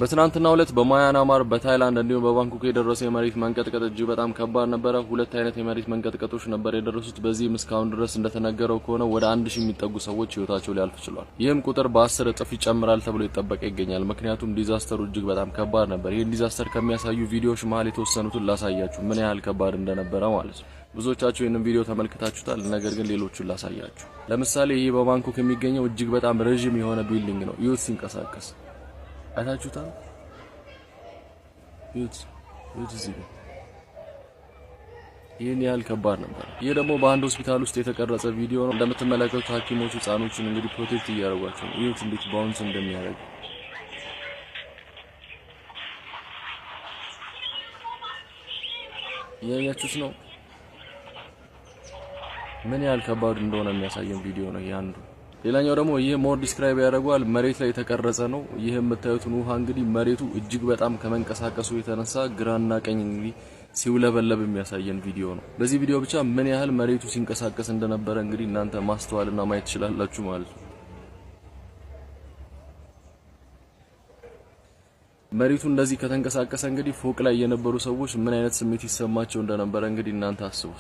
በትናንትናው ዕለት በማያናማር በታይላንድ እንዲሁም በባንኮክ የደረሰው የመሬት መንቀጥቀጥ እጅግ በጣም ከባድ ነበር። ሁለት አይነት የመሬት መንቀጥቀጦች ነበር የደረሱት። በዚህም እስካሁን ድረስ እንደተነገረው ከሆነ ወደ 1000 የሚጠጉ ሰዎች ህይወታቸው ሊያልፍ ችሏል። ይህም ቁጥር በ10 እጥፍ ይጨምራል ተብሎ ይጠበቅ ይገኛል። ምክንያቱም ዲዛስተሩ እጅግ በጣም ከባድ ነበር። ይህን ዲዛስተር ከሚያሳዩ ቪዲዮዎች መሃል የተወሰኑትን ላሳያችሁ ምን ያህል ከባድ እንደነበረ ማለት ነው። ብዙዎቻችሁ ይህንን ቪዲዮ ተመልክታችሁታል፣ ነገር ግን ሌሎቹን ላሳያችሁ። ለምሳሌ ይህ በባንኮክ የሚገኘው እጅግ በጣም ረጅም የሆነ ቢልዲንግ ነው። ይሁት ሲንቀሳቀስ አይታችሁታል። ይሁት እዚህ ጋር ይህን ያህል ከባድ ነበር። ይህ ደግሞ በአንድ ሆስፒታል ውስጥ የተቀረጸ ቪዲዮ ነው። እንደምትመለከቱት ሐኪሞቹ ህፃኖችን እንግዲህ ፕሮቴክት እያደረጓቸው ነው። ይሁት እንዴት ባውንስ እንደሚያደርግ ያያችሁት ነው። ምን ያህል ከባድ እንደሆነ የሚያሳየን ቪዲዮ ነው ያንዱ። ሌላኛው ደግሞ ይሄ ሞር ዲስክራይብ ያደርጋል። መሬት ላይ የተቀረጸ ነው። ይሄ የምታዩትን ውሃ እንግዲህ መሬቱ እጅግ በጣም ከመንቀሳቀሱ የተነሳ ግራና ቀኝ እንግዲህ ሲውለበለብ የሚያሳየን ቪዲዮ ነው። በዚህ ቪዲዮ ብቻ ምን ያህል መሬቱ ሲንቀሳቀስ እንደነበረ እንግዲህ እናንተ ማስተዋልና ማየት ትችላላችሁ ማለት ነው። መሬቱ እንደዚህ ከተንቀሳቀሰ እንግዲህ ፎቅ ላይ የነበሩ ሰዎች ምን አይነት ስሜት ይሰማቸው እንደነበረ እንግዲህ እናንተ አስቡ።